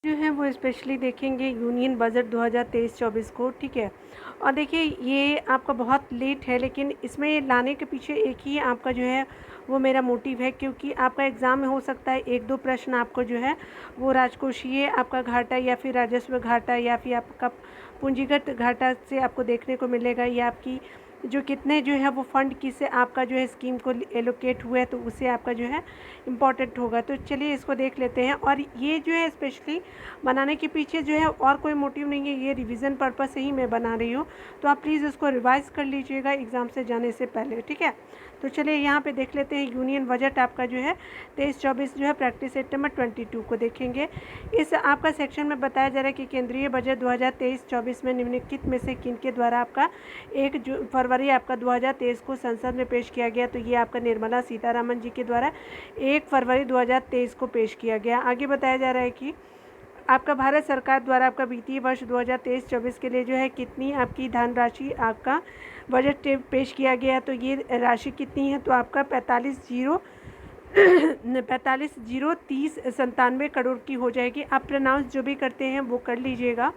जो है वो स्पेशली देखेंगे यूनियन बजट 2023-24 को, ठीक है। और देखिए ये आपका बहुत लेट है, लेकिन इसमें लाने के पीछे एक ही आपका जो है वो मेरा मोटिव है, क्योंकि आपका एग्ज़ाम में हो सकता है 1-2 प्रश्न आपको जो है वो राजकोषीय आपका घाटा या फिर राजस्व घाटा या फिर आपका पूंजीगत घाटा से आपको देखने को मिलेगा, या आपकी जो कितने जो है वो फंड किससे आपका जो है स्कीम को एलोकेट हुआ है, तो उससे आपका जो है इम्पॉर्टेंट होगा। तो चलिए इसको देख लेते हैं। और ये जो है स्पेशली बनाने के पीछे जो है और कोई मोटिव नहीं है, ये रिवीजन पर्पस से ही मैं बना रही हूँ। तो आप प्लीज़ इसको रिवाइज़ कर लीजिएगा एग्ज़ाम से जाने से पहले, ठीक है। तो चलिए यहाँ पे देख लेते हैं यूनियन बजट आपका जो है 23-24 जो है प्रैक्टिस सेट नंबर 22 को देखेंगे। इस आपका सेक्शन में बताया जा रहा है कि केंद्रीय बजट 2023-24 में निम्नलिखित में से किन के द्वारा आपका 1 फरवरी आपका 2023 को संसद में पेश किया गया। तो ये आपका निर्मला सीतारामन जी के द्वारा 1 फरवरी 2023 को पेश किया गया। आगे बताया जा रहा है कि आपका भारत सरकार द्वारा आपका वित्तीय वर्ष 2023-24 के लिए जो है कितनी आपकी धनराशि आपका बजट पेश किया गया। तो ये राशि कितनी है, तो आपका 45,030 करोड़ की हो जाएगी। आप प्रोनाउंस जो भी करते हैं वो कर लीजिएगा,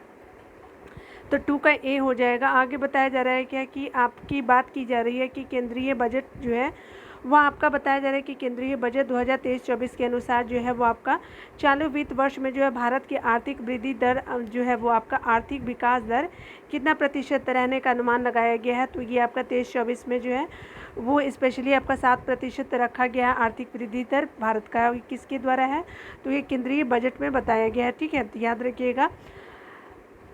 तो 2 का ए हो जाएगा। आगे बताया जा रहा है क्या कि आपकी बात की जा रही है कि केंद्रीय बजट जो है वह आपका बताया जा रहा है कि केंद्रीय बजट 2023-24 के अनुसार जो है वो आपका चालू वित्त वर्ष में जो है भारत की आर्थिक वृद्धि दर जो है वो आपका आर्थिक विकास दर कितना प्रतिशत रहने का अनुमान लगाया गया है। तो ये आपका 23-24 में जो है वो स्पेशली आपका 7% रखा गया है आर्थिक वृद्धि दर भारत का। किसके द्वारा है, तो ये केंद्रीय बजट में बताया गया है, ठीक है। तो याद रखिएगा।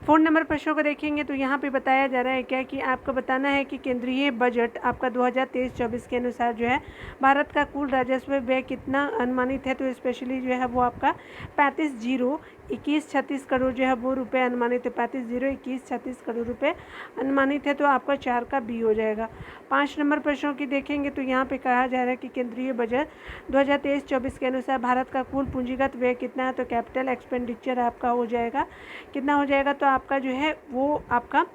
4 नंबर प्रश्नों को देखेंगे तो यहाँ पे बताया जा रहा है क्या कि आपको बताना है कि केंद्रीय बजट आपका 2023-24 के अनुसार जो है भारत का कुल राजस्व व्यय कितना अनुमानित है। तो स्पेशली जो है वो आपका 35,021,36 करोड़ जो है वो रुपए अनुमानित है। 35,021,36 करोड़ रुपए अनुमानित है, तो आपका 4 का बी हो जाएगा। 5 नंबर प्रश्नों की देखेंगे तो यहाँ पे कहा जा रहा है कि केंद्रीय बजट 2023-24 के अनुसार भारत का कुल पूंजीगत व्यय कितना है। तो कैपिटल एक्सपेंडिचर आपका हो जाएगा कितना हो जाएगा, तो आपका जो है वो आपका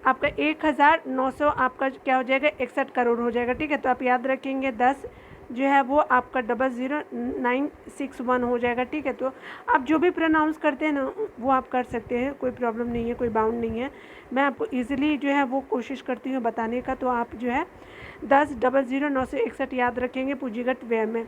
1,900 आपका क्या हो जाएगा 61 करोड़ हो जाएगा, ठीक है। तो आप याद रखेंगे 10 जो है वो आपका 00961 हो जाएगा, ठीक है। तो आप जो भी प्रोनाउंस करते हैं ना वो आप कर सकते हैं, कोई प्रॉब्लम नहीं है, कोई बाउंड नहीं है। मैं आपको इजीली जो है वो कोशिश करती हूँ बताने का। तो आप जो है 10,00961 याद रखेंगे पूंजीगत व्यय में।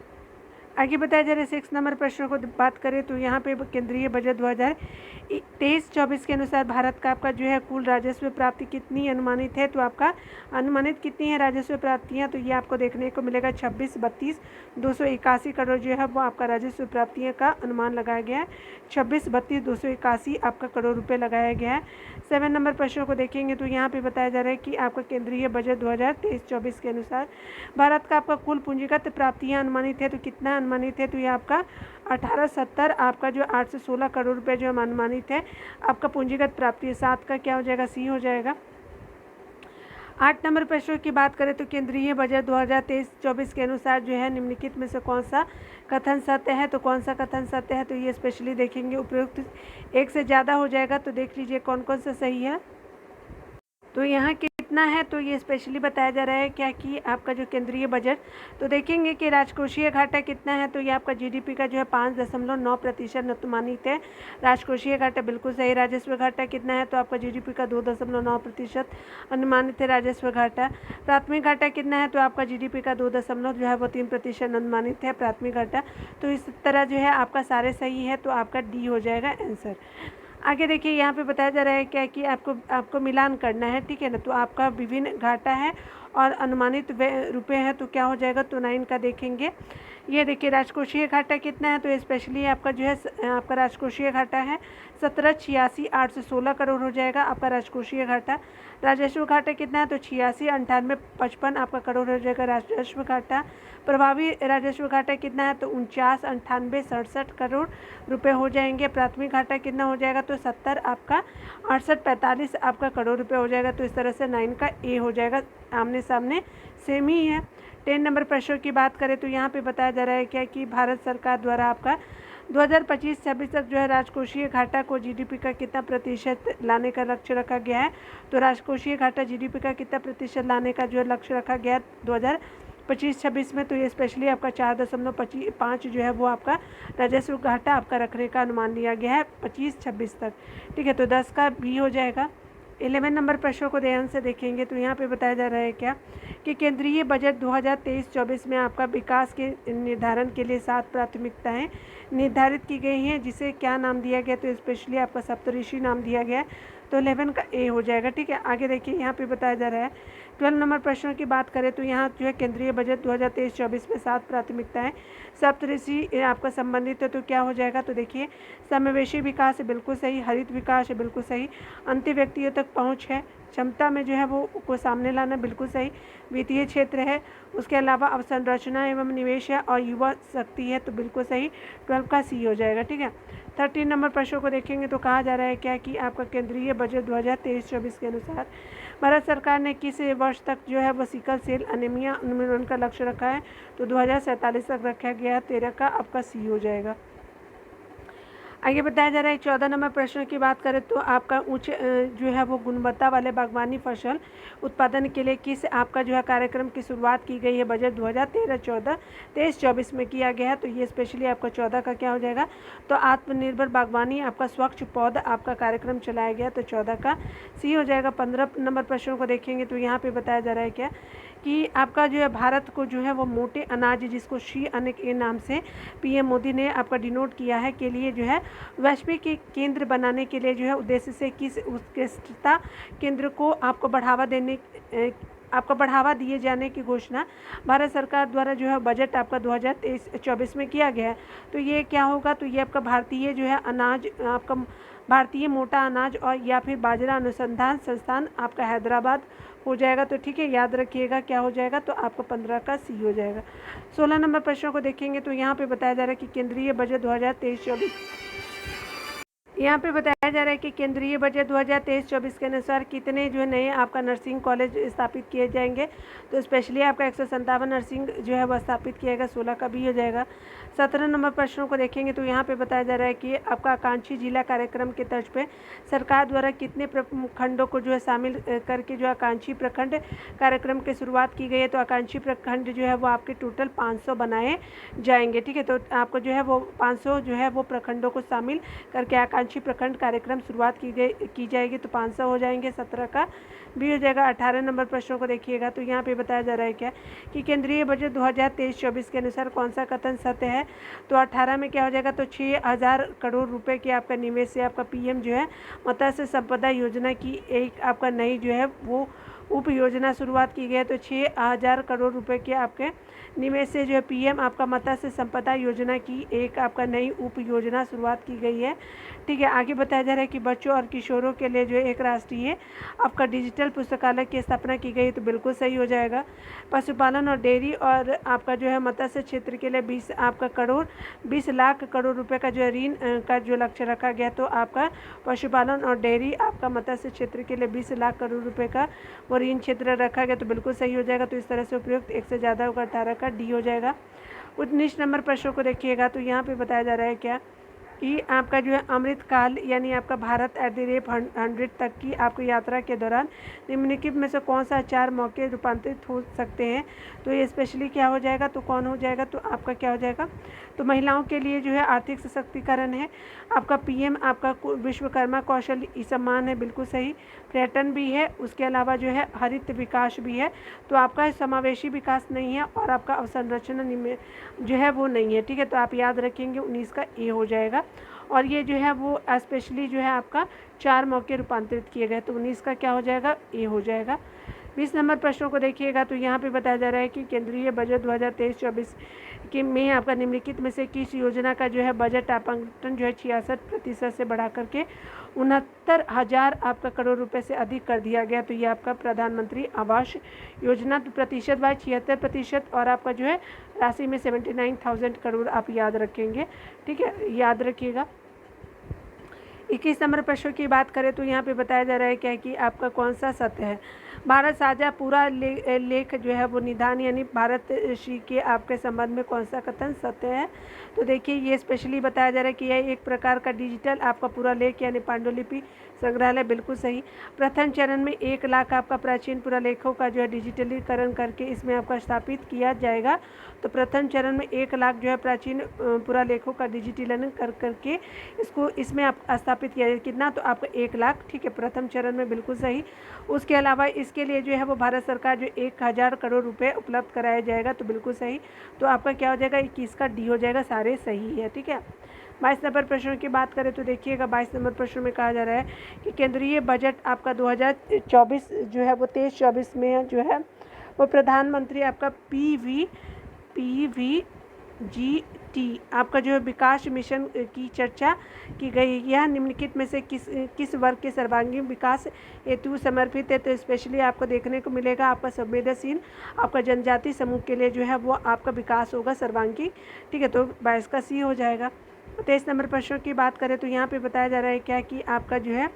आगे बताया जा रहा है 6 नंबर प्रश्नों को बात करें तो यहाँ पे केंद्रीय बजट 2023-24 के अनुसार भारत का आपका जो है कुल राजस्व प्राप्ति कितनी अनुमानित है। तो आपका अनुमानित कितनी है राजस्व प्राप्तियाँ, तो ये आपको देखने को मिलेगा 26,32,281 करोड़ जो है वो आपका राजस्व प्राप्तियाँ का अनुमान लगाया गया है। 26,32,281 आपका करोड़ रुपये लगाया गया है। 7 नंबर प्रश्नों को देखेंगे तो यहाँ पे बताया जा रहा है कि आपका केंद्रीय बजट 2023-24 के अनुसार भारत का आपका कुल पूंजीगत प्राप्तियाँ अनुमानित है। तो कितना अनुमानित है, तो ये आपका 1870 आपका जो 816 करोड़ रुपए जो अनुमानित है आपका पूंजीगत प्राप्ति है। 7 का क्या हो जाएगा, सी हो जाएगा। 8 नंबर प्रश्नों की बात करें तो केंद्रीय बजट 2023-24 के अनुसार जो है निम्नलिखित में से कौन सा कथन सत्य है। तो कौन सा कथन सत्य है, तो ये स्पेशली देखेंगे उपयुक्त एक से ज़्यादा हो जाएगा। तो देख लीजिए कौन कौन सा सही है। तो यहाँ कितना है, तो ये स्पेशली बताया जा रहा है क्या कि आपका जो केंद्रीय बजट, तो देखेंगे कि राजकोषीय घाटा कितना है। तो ये आपका जीडीपी का जो है 5.9% अनुमानित है। राजकोषीय घाटा बिल्कुल सही। राजस्व घाटा कितना है, तो आपका जीडीपी का 2.9% अनुमानित है राजस्व घाटा। प्राथमिक घाटा कितना है, तो आपका जीडीपी का 2.3% अनुमानित है प्राथमिक घाटा। तो इस तरह जो है आपका सारे सही है, तो आपका डी हो जाएगा आंसर। आगे देखिए यहाँ पे बताया जा रहा है क्या कि आपको मिलान करना है, ठीक है ना। तो आपका विभिन्न घाटा है और अनुमानित रुपए हैं, तो क्या हो जाएगा, तो 9 का देखेंगे। ये देखिए राजकोषीय घाटा कितना है, तो स्पेशली आपका जो है आपका राजकोषीय घाटा है 17,86,816 करोड़ हो जाएगा आपका राजकोषीय घाटा। राजस्व घाटा कितना है, तो 86,98,55 आपका करोड़ हो जाएगा राजस्व घाटा। प्रभावी राजस्व घाटा कितना है, तो 49,98,67 करोड़ रुपए हो जाएंगे। प्राथमिक घाटा कितना हो जाएगा, तो 70 आपका 68,45 आपका करोड़ रुपए हो जाएगा। तो इस तरह से 9 का ए हो जाएगा, आमने सामने सेम ही है। 10 नंबर प्रश्नों की बात करें तो यहाँ पे बताया जा रहा है क्या कि भारत सरकार द्वारा आपका 2025-26 तक जो है राजकोषीय घाटा को जीडीपी का कितना प्रतिशत लाने का लक्ष्य रखा गया है। तो राजकोषीय घाटा जीडीपी का कितना प्रतिशत लाने का जो है लक्ष्य रखा गया है 25-26 में तो ये स्पेशली आपका 4.5 जो है वो आपका राजस्व घाटा आपका रखने का अनुमान लिया गया है 25-26 तक। ठीक है, तो 10 का बी हो जाएगा। 11 नंबर प्रश्नों को ध्यान से देखेंगे तो यहाँ पे बताया जा रहा है क्या कि केंद्रीय बजट 2023-24 में आपका विकास के निर्धारण के लिए 7 प्राथमिकताएं निर्धारित की गई हैं, जिसे क्या नाम दिया गया, तो स्पेशली आपका सप्तऋषि नाम दिया गया है, तो 11 का ए हो जाएगा। ठीक है, आगे देखिए यहाँ पे बताया जा रहा है 12 नंबर प्रश्नों की बात करें तो यहाँ जो है केंद्रीय बजट 2023-24 में 7 प्राथमिकताएं सप्तऋषि आपका संबंधित है, तो क्या हो जाएगा, तो देखिए समावेशी विकास है, बिल्कुल सही। हरित विकास है, बिल्कुल सही। अंत्य व्यक्तियों तक पहुँच है, क्षमता में जो है वो को सामने लाना, बिल्कुल सही। वित्तीय क्षेत्र है, उसके अलावा अवसंरचना एवं निवेश है और युवा शक्ति है, तो बिल्कुल सही। 12 का सी हो जाएगा। ठीक है, 13 नंबर प्रश्नों को देखेंगे तो कहा जा रहा है क्या कि आपका केंद्रीय बजट 2023-24 के अनुसार भारत सरकार ने किस वर्ष तक जो है वो सिकल सेल एनीमिया उन्मूलन का लक्ष्य रखा है, तो 2047 तक रखा गया है। 13 का आपका सी हो जाएगा। आगे बताया जा रहा है 14 नंबर प्रश्न की बात करें तो आपका उच्च जो है वो गुणवत्ता वाले बागवानी फसल उत्पादन के लिए किस आपका जो है कार्यक्रम की शुरुआत की गई है, बजट 2013-14 में किया गया है, तो ये स्पेशली आपका 14 का क्या हो जाएगा, तो आत्मनिर्भर बागवानी आपका स्वच्छ पौध आपका कार्यक्रम चलाया गया, तो 14 का सी हो जाएगा। 15 नंबर प्रश्नों को देखेंगे तो यहाँ पे बताया जा रहा है क्या कि आपका जो है भारत को जो है वो मोटे अनाज, जिसको शी अन्न के नाम से पीएम मोदी ने आपका डिनोट किया है, के लिए जो है वैश्विक केंद्र बनाने के लिए जो है उद्देश्य से किस उत्कृष्टता केंद्र को आपको बढ़ावा दिए जाने की घोषणा भारत सरकार द्वारा जो है बजट आपका 2023-24 में किया गया है, तो ये क्या होगा, तो ये आपका भारतीय जो है अनाज आपका भारतीय मोटा अनाज और या फिर बाजरा अनुसंधान संस्थान आपका हैदराबाद हो जाएगा। तो ठीक है, याद रखिएगा क्या हो जाएगा, तो आपको 15 का सी हो जाएगा। 16 नंबर प्रश्नों को देखेंगे तो यहाँ पे बताया जा रहा है कि केंद्रीय बजट 2023-24 यहाँ पे बताया जा रहा है कि केंद्रीय बजट 2023-24 के अनुसार कितने जो है नए आपका नर्सिंग कॉलेज स्थापित किए जाएंगे, तो स्पेशली आपका 157 नर्सिंग जो है वह स्थापित किया जाएगा। 16 का भी हो जाएगा। 17 नंबर प्रश्नों को देखेंगे तो यहाँ पे बताया जा रहा है कि आपका आकांक्षी जिला कार्यक्रम के तर्ज पे सरकार द्वारा कितने प्रखंडों को जो है शामिल करके जो आकांक्षी प्रखंड कार्यक्रम की शुरुआत की गई है, तो आकांक्षी प्रखंड जो है वो आपके टोटल 500 बनाए जाएंगे। ठीक है, तो आपको जो है वो 500 जो है वो प्रखंडों को शामिल करके आकांक्षी प्रखंड कार्यक्रम शुरुआत की जाएगी, तो 500 हो जाएंगे। 17 का भी हो जाएगा। 18 नंबर प्रश्नों को देखिएगा तो यहाँ पे बताया जा रहा है क्या कि केंद्रीय बजट 2023-24 के अनुसार कौन सा कथन सत्य है, तो 18 में क्या हो जाएगा, तो 6000 करोड़ रुपए के आपका निवेश से आपका पीएम जो है मत्स्य संपदा योजना की एक आपका नई जो है वो उप योजना शुरुआत की गई है, तो 6000 करोड़ रुपए के आपके निवेश से जो है पीएम आपका मत्स्य संपदा योजना की एक आपका नई उप योजना शुरुआत की गई है। ठीक है, आगे बताया जा रहा है कि बच्चों और किशोरों के लिए जो है एक राष्ट्रीय आपका डिजिटल पुस्तकालय की स्थापना की गई, तो बिल्कुल सही हो जाएगा। पशुपालन और डेयरी और आपका जो है मत्स्य क्षेत्र के लिए 20 लाख करोड़ रुपए का जो है ऋण का जो लक्ष्य रखा गया, तो आपका पशुपालन और डेयरी आपका मत्स्य क्षेत्र के लिए 20 लाख करोड़ रुपए का वो ऋण क्षेत्र रखा गया, तो बिल्कुल सही हो जाएगा। तो इस तरह से उपयुक्त एक से ज़्यादा होगा, 18 का डी हो जाएगा। 19 नंबर प्रश्नों को देखिएगा तो यहाँ पे बताया जा रहा है क्या कि आपका जो है अमृतकाल यानी आपका भारत @100 तक की आपकी यात्रा के दौरान निम्नलिखित में से कौन सा 4 मौके रूपांतरित हो सकते हैं, तो ये स्पेशली क्या हो जाएगा, तो कौन हो जाएगा, तो आपका क्या हो जाएगा, तो महिलाओं के लिए जो है आर्थिक सशक्तिकरण है, आपका पीएम आपका विश्वकर्मा कौशल सम्मान है, बिल्कुल सही। पर्यटन भी है, उसके अलावा जो है हरित विकास भी है, तो आपका समावेशी विकास नहीं है और आपका अवसंरचना जो है वो नहीं है। ठीक है, तो आप याद रखेंगे 19 का ए हो जाएगा। और ये जो है वो स्पेशली जो है आपका 4 मौके रूपांतरित किए गए, तो 19 का क्या हो जाएगा, ए हो जाएगा। 20 नंबर प्रश्नों को देखिएगा तो यहाँ पे बताया जा रहा है कि केंद्रीय बजट 2023-24 के में आपका निम्नलिखित में से किस योजना का जो है बजट आवंटन जो है 66% से बढ़ा करके 69,000 आपका करोड़ रुपए से अधिक कर दिया गया, तो ये आपका प्रधानमंत्री आवास योजना प्रतिशत बाय 76% और आपका जो है राशि में 79,000 करोड़ आप याद रखेंगे। ठीक है, याद रखिएगा। 21 नंबर प्रश्न की बात करें तो यहाँ पे बताया जा रहा है क्या कि आपका कौन सा सत्य है, भारत साझा पूरा लेख जो है वो निदान यानी भारत श्री के आपके संबंध में कौन सा कथन सत्य है। तो देखिए ये स्पेशली बताया जा रहा है कि यह एक प्रकार का डिजिटल आपका पूरा लेख यानी पांडुलिपि संग्रहालय, बिल्कुल सही। प्रथम चरण में 1 लाख आपका प्राचीन पुरालेखों का जो है डिजिटलीकरण करके इसमें आपका स्थापित किया जाएगा। तो प्रथम चरण में 1 लाख जो है प्राचीन पुरालेखों का डिजिटलीकरण करके इसको इसमें आप स्थापित किया जाए। कितना? तो आपका 1 लाख, ठीक है, प्रथम चरण में, बिल्कुल सही। उसके अलावा इसके लिए जो है वो भारत सरकार जो 1000 करोड़ रुपए उपलब्ध कराया जाएगा, तो बिल्कुल सही। तो आपका क्या हो जाएगा? 21 का डी हो जाएगा, सारे सही है, ठीक है। 22 नंबर प्रश्न की बात करें तो देखिएगा 22 नंबर प्रश्न में कहा जा रहा है कि केंद्रीय बजट आपका 2024 जो है वो 23-24 में जो है वो प्रधानमंत्री आपका PVGT आपका जो है विकास मिशन की चर्चा की गई। यह निम्नलिखित में से किस वर्ग के सर्वांगीण विकास हेतु समर्पित है। तो स्पेशली आपको देखने को मिलेगा आपका संवेदनशील आपका जनजाति समूह के लिए जो है वो आपका विकास होगा सर्वांगीण, ठीक है। तो 22 का सी हो जाएगा। 23 नंबर प्रश्नों की बात करें तो यहाँ पे बताया जा रहा है क्या कि आपका जो है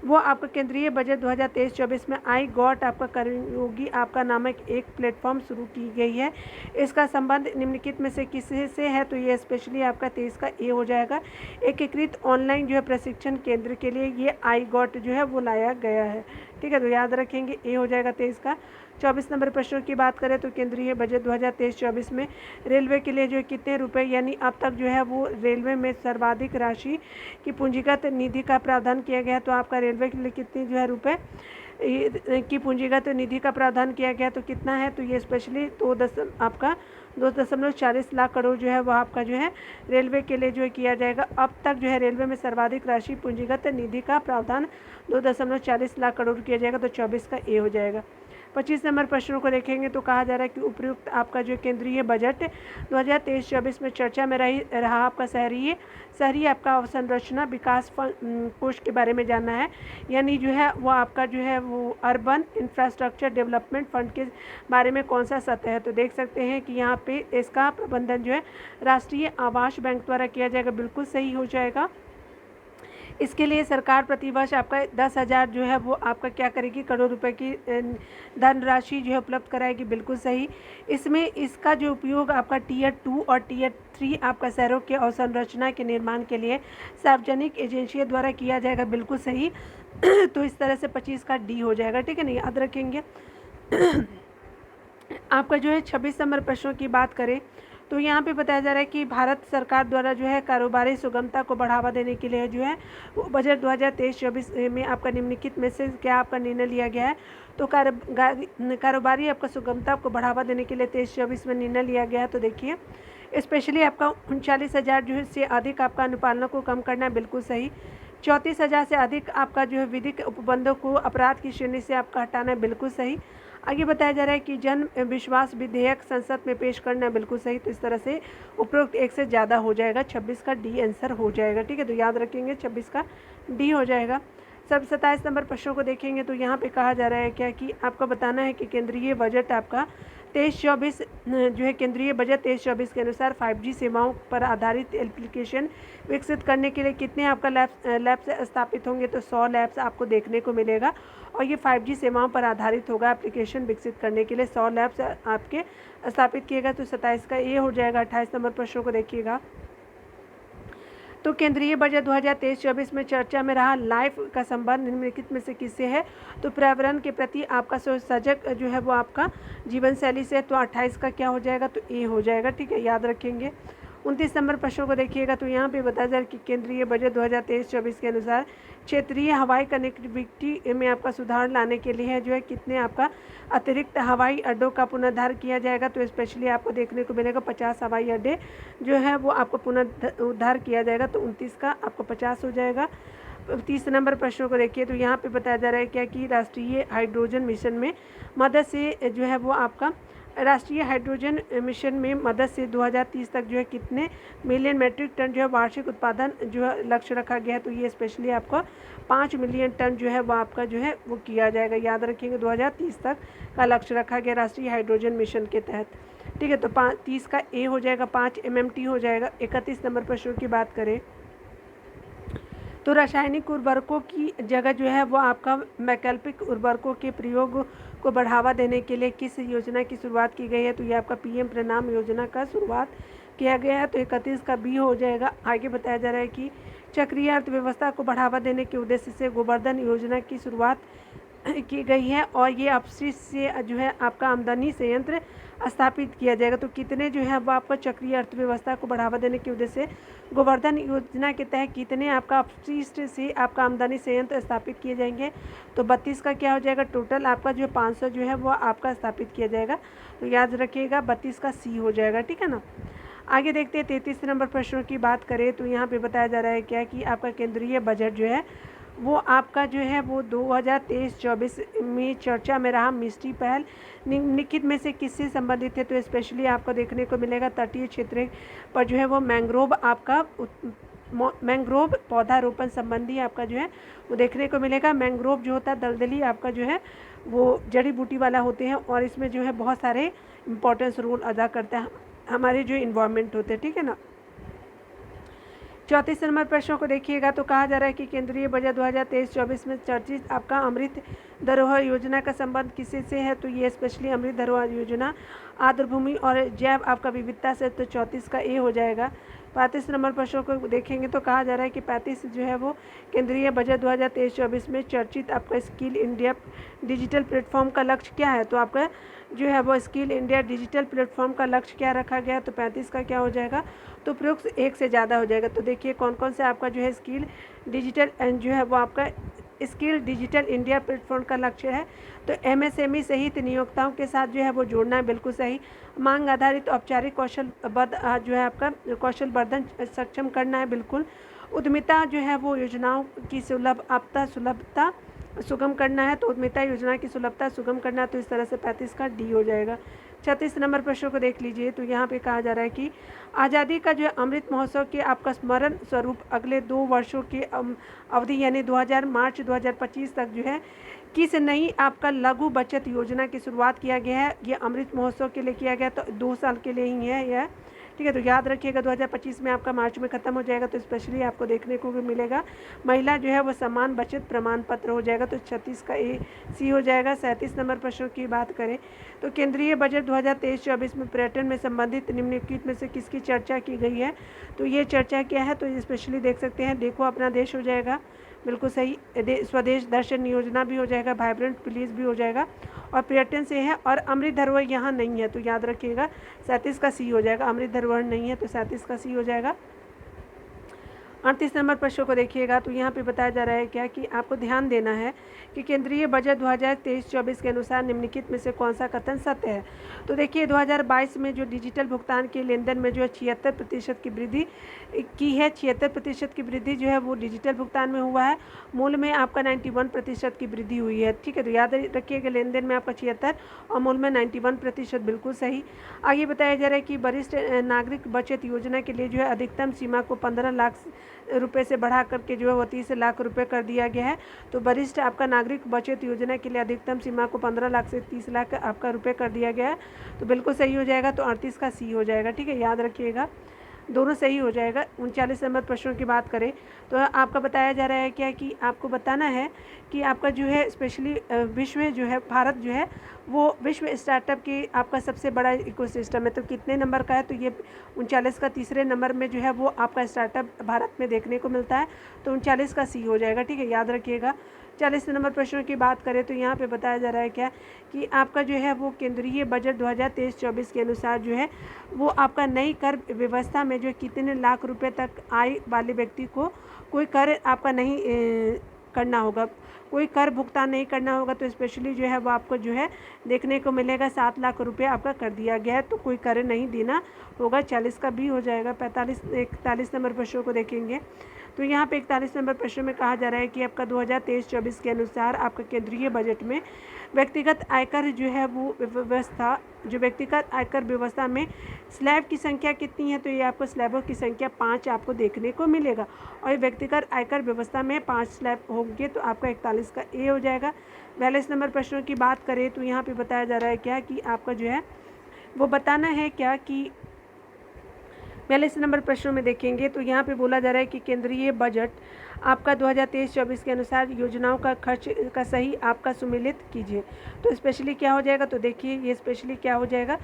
वो आपका केंद्रीय बजट 2023-24 में आई गॉट आपका कर्मयोगी आपका नामक एक प्लेटफॉर्म शुरू की गई है। इसका संबंध निम्नलिखित में से किसी से है। तो ये स्पेशली आपका 23 का ए हो जाएगा। एकीकृत ऑनलाइन जो है प्रशिक्षण केंद्र के लिए ये आई गॉट जो है वो लाया गया है, ठीक है। तो याद रखेंगे ए हो जाएगा 23 का। 24 नंबर प्रश्नों की बात करें तो केंद्रीय बजट 2023-24 में रेलवे के लिए जो है कितने रुपए यानी अब तक जो है वो रेलवे में सर्वाधिक राशि की पूंजीगत निधि का प्रावधान किया गया है। तो आपका रेलवे के लिए कितने जो है रुपए की पूंजीगत निधि का प्रावधान किया गया तो कितना है? तो ये स्पेशली 2.40 लाख करोड़ जो है वह आपका जो है रेलवे के लिए जो है किया जाएगा। अब तक जो है रेलवे में सर्वाधिक राशि पूंजीगत निधि का प्रावधान 2.40 लाख करोड़ किया जाएगा। तो 24 का ए हो जाएगा। 25 नंबर प्रश्नों को देखेंगे तो कहा जा रहा है कि उपयुक्त आपका जो केंद्रीय बजट 2023-24 में चर्चा में रहा आपका शहरी आपका अवसंरचना विकास कोष के बारे में जानना है। यानी जो है वो आपका जो है वो अर्बन इंफ्रास्ट्रक्चर डेवलपमेंट फंड के बारे में कौन सा सत्य है। तो देख सकते हैं कि यहाँ पे इसका प्रबंधन जो है राष्ट्रीय आवास बैंक द्वारा किया जाएगा, बिल्कुल सही हो जाएगा। इसके लिए सरकार प्रतिवर्ष आपका 10,000 जो है वो आपका क्या करेगी? करोड़ रुपए की धनराशि जो है उपलब्ध कराएगी, बिल्कुल सही। इसमें इसका जो उपयोग आपका टियर 2 और टियर 3 आपका शहरों के अवसंरचना के निर्माण के लिए सार्वजनिक एजेंसियों द्वारा किया जाएगा, बिल्कुल सही। तो इस तरह से 25 का डी हो जाएगा, ठीक है ना, याद रखेंगे। आपका जो है 26 नंबर प्रश्नों की बात करें तो यहाँ पे बताया जा रहा है कि भारत सरकार द्वारा जो है कारोबारी सुगमता को बढ़ावा देने के लिए जो है वो बजट 2023-24 में आपका निम्नलिखित में से क्या आपका निर्णय लिया गया है। तो कारोबारी आपका सुगमता को बढ़ावा देने के लिए 23-24 में निर्णय लिया गया है। तो देखिए स्पेशली आपका 39,000 जो है से अधिक आपका अनुपालनों को कम करना है, बिल्कुल सही। 34,000 से अधिक आपका जो है विधिक उपबंधों को अपराध की श्रेणी से आपका हटाना है, बिल्कुल सही। आगे बताया जा रहा है कि जन विश्वास विधेयक संसद में पेश करना, बिल्कुल सही। तो इस तरह से उपरोक्त एक से ज़्यादा हो जाएगा, 26 का डी आंसर हो जाएगा, ठीक है। तो याद रखेंगे 26 का डी हो जाएगा। सब 27 नंबर प्रश्नों को देखेंगे तो यहाँ पे कहा जा रहा है क्या कि आपको बताना है कि केंद्रीय बजट आपका 23-24 जो है केंद्रीय बजट 23-24 के अनुसार 5G सेवाओं पर आधारित एप्लीकेशन विकसित करने के लिए कितने आपका लैब्स स्थापित होंगे। तो 100 लैब्स आपको देखने को मिलेगा और ये 5G सेवाओं पर आधारित होगा। एप्लीकेशन विकसित करने के लिए 100 लैब्स आपके स्थापित किए गए। तो 27 का ये हो जाएगा। 28 नंबर प्रश्नों को देखिएगा तो केंद्रीय बजट 2023-24 में चर्चा में रहा लाइफ का संबंध निम्नलिखित में से किससे है। तो पर्यावरण के प्रति आपका सजग जो है वो आपका जीवन शैली से। तो 28 का क्या हो जाएगा? तो ए हो जाएगा, ठीक है, याद रखेंगे। 29 नंबर प्रश्नों को देखिएगा तो यहाँ पे बताया जाए कि केंद्रीय बजट 2023-24 के अनुसार क्षेत्रीय हवाई कनेक्टिविटी में आपका सुधार लाने के लिए जो है कितने आपका अतिरिक्त हवाई अड्डों का पुनरुद्धार किया जाएगा। तो स्पेशली आपको देखने को मिलेगा 50 हवाई अड्डे जो है वो आपको पुनरुद्धार किया जाएगा। तो 29 का आपको 50 हो जाएगा। 30 नंबर प्रश्नों को देखिए तो यहाँ पे बताया जा रहा है क्या कि राष्ट्रीय हाइड्रोजन मिशन में मदद से जो है वो आपका राष्ट्रीय हाइड्रोजन मिशन में मदद से 2030 तक जो है कितने मिलियन मेट्रिक टन जो है वार्षिक उत्पादन जो है लक्ष्य रखा गया है। तो ये स्पेशली आपको 5 मिलियन टन जो है वो आपका जो है वो किया जाएगा, याद रखेंगे। 2030 तक का लक्ष्य रखा गया राष्ट्रीय हाइड्रोजन मिशन के तहत, ठीक है। तो 30 का ए हो जाएगा, 5 MMT हो जाएगा। 31 नंबर प्रश्नों की बात करें तो रासायनिक उर्वरकों की जगह जो है वो आपका वैकल्पिक उर्वरकों के प्रयोग को बढ़ावा देने के लिए किस योजना की शुरुआत की गई है? तो ये आपका पीएम प्रणाम योजना का शुरुआत किया गया है। तो 31 का बी हो जाएगा। आगे बताया जा रहा है कि चक्रीय अर्थव्यवस्था को बढ़ावा देने के उद्देश्य से गोवर्धन योजना की शुरुआत की गई है और ये अपशिष्ट से जो है आपका आमदनी संयंत्र स्थापित किया जाएगा। तो कितने जो है वो आपका चक्रीय अर्थव्यवस्था को बढ़ावा देने के उद्देश्य से गोवर्धन योजना के तहत कितने आपका अपशिष्ट से आपका आमदनी संयंत्र स्थापित किए जाएंगे? तो 32 का क्या हो जाएगा? टोटल आपका जो 500 जो है वो आपका स्थापित किया जाएगा। तो याद रखिएगा 32 का सी हो जाएगा, ठीक है ना। आगे देखते हैं 33 नंबर प्रश्नों की बात करें तो यहाँ पे बताया जा रहा है क्या कि आपका केंद्रीय बजट जो है वो आपका जो है वो 2023-24 में चर्चा में रहा। मिस्ट्री पहल निम्नलिखित में से किससे संबंधित है? तो स्पेशली आपको देखने को मिलेगा तटीय क्षेत्र पर जो है वो मैंग्रोव आपका मैंग्रोव पौधारोपण संबंधी आपका जो है वो देखने को मिलेगा। मैंग्रोव जो होता है दलदली आपका जो है वो जड़ी बूटी वाला होते हैं और इसमें जो है बहुत सारे इंपॉर्टेंस रोल अदा करता है हमारे जो इन्वायरमेंट होते हैं, ठीक है ना। 34 नंबर प्रश्नों को देखिएगा तो कहा जा रहा है कि केंद्रीय बजट 2023-24 में चर्चित आपका अमृत धरोहर योजना का संबंध किसी से है? तो ये स्पेशली अमृत धरोहर योजना आर्द्र भूमि और जैव आपका विविधता से, तो 34 का ए हो जाएगा। 35 नंबर प्रश्नों को देखेंगे तो कहा जा रहा है कि 35 जो है वो केंद्रीय बजट 2023-24 में चर्चित आपका स्किल इंडिया डिजिटल प्लेटफॉर्म का लक्ष्य क्या है? तो आपका जो है वो स्किल इंडिया डिजिटल प्लेटफॉर्म का लक्ष्य क्या रखा गया? तो 35 का क्या हो जाएगा? तो प्रयुक्त एक से ज़्यादा हो जाएगा। तो देखिए कौन कौन से आपका जो है स्किल डिजिटल जो है वो आपका स्किल डिजिटल इंडिया प्लेटफॉर्म का लक्ष्य है। तो एमएसएमई सहित नियोक्ताओं के साथ जो है वो जोड़ना है, बिल्कुल सही। मांग आधारित औपचारिक कौशल जो है आपका कौशल वर्धन सक्षम करना है, बिल्कुल। उद्यमिता जो है वो योजनाओं की सुलभता सुगम करना है। तो उद्यमिता योजना की सुलभता सुगम करना है। तो इस तरह से 35 का डी हो जाएगा। 36 नंबर प्रश्नों को देख लीजिए तो यहाँ पे कहा जा रहा है कि आज़ादी का जो है अमृत महोत्सव के आपका स्मरण स्वरूप अगले 2 वर्षों की अवधि यानी मार्च 2025 तक जो है किस नई आपका लघु बचत योजना की शुरुआत किया गया है? ये अमृत महोत्सव के लिए किया गया, तो 2 साल के लिए ही है यह, ठीक है। तो याद रखिएगा 2025 में आपका मार्च में ख़त्म हो जाएगा। तो स्पेशली आपको देखने को भी मिलेगा महिला जो है वो समान बचत प्रमाण पत्र हो जाएगा। तो 36 का ए सी हो जाएगा। 37 नंबर प्रश्नों की बात करें तो केंद्रीय बजट 2023-24 में पर्यटन में संबंधित निम्नलिखित में से किसकी चर्चा की गई है? तो ये चर्चा क्या है? तो स्पेशली देख सकते हैं देखो अपना देश हो जाएगा, बिल्कुल सही। स्वदेश दर्शन योजना भी हो जाएगा, वाइब्रेंट प्लेस भी हो जाएगा और पर्यटन से है। और अमृत धरोहर यहाँ नहीं है, तो याद रखिएगा 37 का सी हो जाएगा। अमृत धरोहर नहीं है तो 37 का सी हो जाएगा। 38 नंबर प्रश्नों को देखिएगा तो यहाँ पे बताया जा रहा है क्या कि आपको ध्यान देना है कि केंद्रीय बजट 2023-24 के अनुसार निम्नलिखित में से कौन सा कथन सत्य है? तो देखिए 2022 में जो डिजिटल भुगतान के लेन देन में जो है 76% की वृद्धि की है। 76% की वृद्धि जो है वो डिजिटल भुगतान में हुआ है। मूल में आपका 91% की वृद्धि हुई है, ठीक है। तो याद रखिएगा लेन देन में आपका 76 और मूल में 91%, बिल्कुल सही। आगे बताया जा रहा है कि वरिष्ठ नागरिक बचत योजना के लिए जो है अधिकतम सीमा को 15 लाख रुपए से बढ़ा करके जो है वो 30 लाख रुपए कर दिया गया है। तो वरिष्ठ आपका नागरिक बचत योजना के लिए अधिकतम सीमा को 15 लाख से 30 लाख आपका रुपए कर दिया गया है। तो बिल्कुल सही हो जाएगा। तो 38 का सी हो जाएगा, ठीक है। याद रखिएगा दोनों सही हो जाएगा। 39 नंबर प्रश्नों की बात करें तो आपका बताया जा रहा है क्या कि आपको बताना है कि आपका जो है स्पेशली विश्व जो है भारत जो है वो विश्व स्टार्टअप की आपका सबसे बड़ा इकोसिस्टम है। तो कितने नंबर का है? तो ये 39 का तीसरे नंबर में जो है वो आपका स्टार्टअप भारत में देखने को मिलता है। तो 39 का सी हो जाएगा, ठीक है। याद रखिएगा। 40 नंबर प्रश्नों की बात करें तो यहाँ पे बताया जा रहा है क्या कि आपका जो है वो केंद्रीय बजट 2023-24 के अनुसार जो है वो आपका नई कर व्यवस्था में जो कितने लाख रुपए तक आय वाले व्यक्ति को कोई कर आपका नहीं करना होगा, कोई कर भुगतान नहीं करना होगा। तो स्पेशली जो है वो आपको जो है देखने को मिलेगा 7 लाख रुपये आपका कर दिया गया है। तो कोई कर नहीं देना होगा। 40 का बी हो जाएगा। 41 नंबर प्रश्नों को देखेंगे तो यहाँ पे 41 नंबर प्रश्न में कहा जा रहा है कि आपका 2023-24 के अनुसार आपका केंद्रीय बजट में व्यक्तिगत आयकर जो है वो व्यवस्था जो व्यक्तिगत आयकर व्यवस्था में स्लैब की संख्या कितनी है? तो ये आपको स्लैबों की संख्या 5 आपको देखने को मिलेगा और व्यक्तिगत आयकर व्यवस्था में 5 स्लैब होंगे। तो आपका 41 का ए हो जाएगा। 42 नंबर प्रश्नों की बात करें तो यहाँ पे बताया जा रहा है क्या कि आपका जो है वो बताना है क्या कि 42 नंबर प्रश्नों में देखेंगे तो यहाँ पे बोला जा रहा है कि केंद्रीय बजट आपका 2023-24 के अनुसार योजनाओं का खर्च का सही आपका सुमेलित कीजिए। तो स्पेशली क्या हो जाएगा, तो देखिए ये स्पेशली क्या हो जाएगा,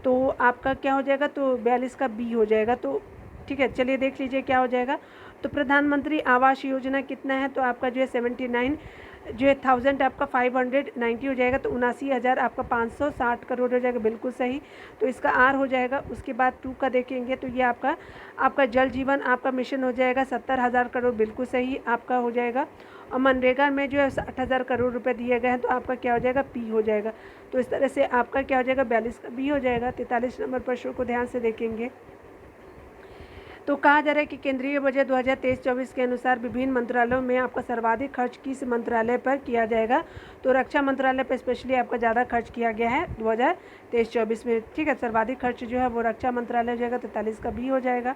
तो आपका क्या हो जाएगा, तो 42 का बी हो जाएगा। तो ठीक है, चलिए देख लीजिए क्या हो जाएगा। तो प्रधानमंत्री आवास योजना कितना है, तो आपका जो है 79 जो है 1000 आपका 590 हो जाएगा। तो 79,000 आपका 560 करोड़ हो जाएगा, बिल्कुल सही। तो इसका आर हो जाएगा। उसके बाद 2 का देखेंगे तो ये आपका जल जीवन आपका मिशन हो जाएगा 70,000 करोड़, बिल्कुल सही आपका हो जाएगा। और मनरेगा में जो है 60,000 करोड़ रुपए दिए गए हैं, तो आपका क्या हो जाएगा, पी हो जाएगा। तो इस तरह से आपका क्या हो जाएगा, 42 का बी हो जाएगा। 43 नंबर प्रश्न को ध्यान से देखेंगे तो कहा जा रहा है कि केंद्रीय बजट 2023-24 के अनुसार विभिन्न मंत्रालयों में आपका सर्वाधिक खर्च किस मंत्रालय पर किया जाएगा। तो रक्षा मंत्रालय पर स्पेशली आपका ज़्यादा खर्च किया गया है 2023-24 में। ठीक है, सर्वाधिक खर्च जो है वो रक्षा मंत्रालय हो जाएगा। 43 का बी हो जाएगा।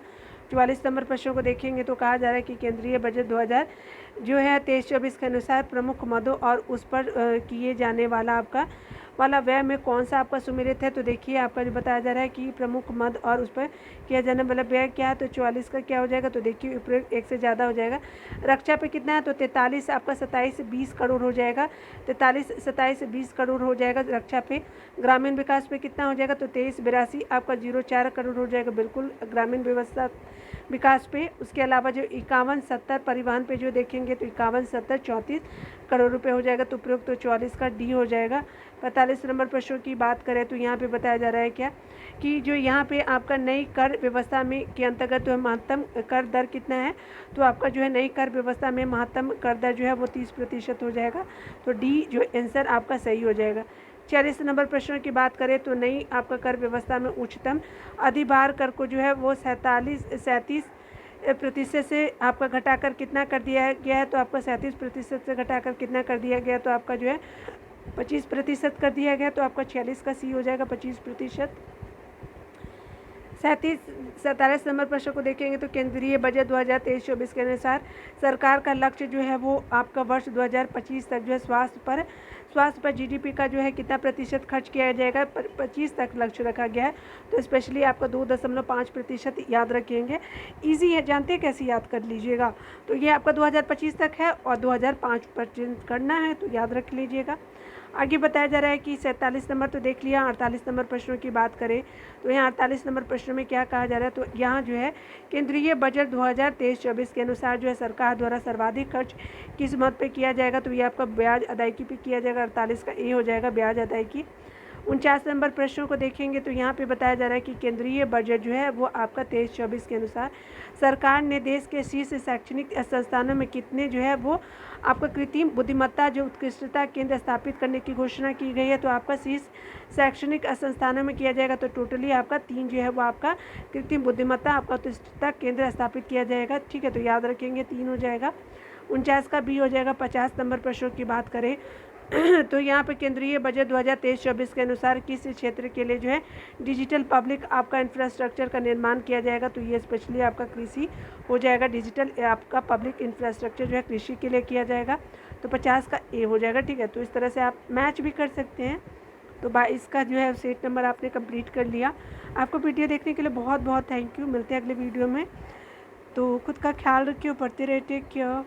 44 नंबर प्रश्नों को देखेंगे तो कहा जा रहा है कि केंद्रीय बजट 2000 जो है 23-24 के अनुसार प्रमुख मदों और उस पर किए जाने वाला व्यय में कौन सा आपका सुमेलित है। तो देखिए आपका जो बताया जा रहा है कि प्रमुख मद और उस पर किया जाने वाला व्यय क्या है। तो 44 का क्या हो जाएगा, तो देखिए उपयोग 1 से ज़्यादा हो जाएगा। रक्षा पे कितना है, तो 43 आपका 27-20 करोड़ हो जाएगा। 43-27-20 करोड़ हो जाएगा रक्षा पे। ग्रामीण विकास पे कितना हो जाएगा, तो 23-82 आपका 04 करोड़ हो जाएगा, बिल्कुल ग्रामीण व्यवस्था विकास पे। उसके अलावा जो 51-70 परिवहन पे जो देखेंगे तो 51-70 34 करोड़ रुपए हो जाएगा। तो उपयोग तो 44 का डी हो जाएगा। 45 नंबर प्रश्नों की बात करें तो यहाँ पे बताया जा रहा है क्या कि जो यहाँ पे आपका नई कर व्यवस्था में के अंतर्गत जो है महत्तम कर दर कितना है। तो आपका जो है नई कर व्यवस्था में महत्तम कर दर जो है वो 30% हो जाएगा। तो डी जो आंसर आपका सही हो जाएगा। 46 नंबर प्रश्न की बात करें तो नई आपका कर व्यवस्था में उच्चतम अधिभार कर को जो है वो 37% से आपका घटाकर कितना कर दिया गया है। तो आपका 37% से घटाकर कितना कर दिया गया, तो आपका जो है 25% कर दिया गया। तो आपका 46 का सी हो जाएगा, 25%। 47 नंबर प्रश्न को देखेंगे तो केंद्रीय बजट 2023-24 के अनुसार सरकार का लक्ष्य जो है वो आपका वर्ष 2025 तक जो है स्वास्थ्य पर जीडीपी का जो है कितना प्रतिशत खर्च किया जाएगा, 25 तक लक्ष्य रखा गया है। तो स्पेशली आपका 2.5% याद रखेंगे। इजी है, जानते हैं कैसे याद कर लीजिएगा। तो ये आपका 2025 तक है और 2005% करना है, तो याद रख लीजिएगा। आगे बताया जा रहा है कि 47 नंबर तो देख लिया। 48 नंबर प्रश्नों की बात करें तो यहाँ 48 नंबर प्रश्न में क्या कहा जा रहा है, तो यहाँ जो है केंद्रीय बजट 2023-24 के अनुसार जो है सरकार द्वारा सर्वाधिक खर्च किस मद पे किया जाएगा। तो ये आपका ब्याज अदायगी पे किया जाएगा। 48 का ए हो जाएगा, ब्याज अदायगी। 49 नंबर प्रश्नों को देखेंगे तो यहाँ पे बताया जा रहा है कि केंद्रीय बजट जो है वो आपका 23-24 के अनुसार सरकार ने देश के शीर्ष शैक्षणिक संस्थानों में कितने जो है वो आपका कृत्रिम बुद्धिमत्ता जो उत्कृष्टता केंद्र स्थापित करने की घोषणा की गई है। तो आपका शीर्ष शैक्षणिक संस्थानों में किया जाएगा। तो टोटली आपका 3 जो है वो आपका कृत्रिम बुद्धिमत्ता आपका उत्कृष्टता केंद्र स्थापित किया जाएगा। ठीक है, तो याद रखेंगे 3 हो जाएगा। 49 का बी हो जाएगा। 50 नंबर प्रश्नों की बात करें तो यहाँ पे केंद्रीय बजट 2023-24 के अनुसार किस क्षेत्र के लिए जो है डिजिटल पब्लिक आपका इंफ्रास्ट्रक्चर का निर्माण किया जाएगा। तो ये स्पेशली आपका कृषि हो जाएगा। डिजिटल आपका पब्लिक इंफ्रास्ट्रक्चर जो है कृषि के लिए किया जाएगा। तो 50 का ए हो जाएगा। ठीक है, तो इस तरह से आप मैच भी कर सकते हैं। तो 22 का जो है सेट नंबर आपने कंप्लीट कर लिया। आपको वीडियो देखने के लिए बहुत बहुत थैंक यू। मिलते हैं अगले वीडियो में। तो खुद का ख्याल रखिए, पढ़ते रहे, टेक केयर।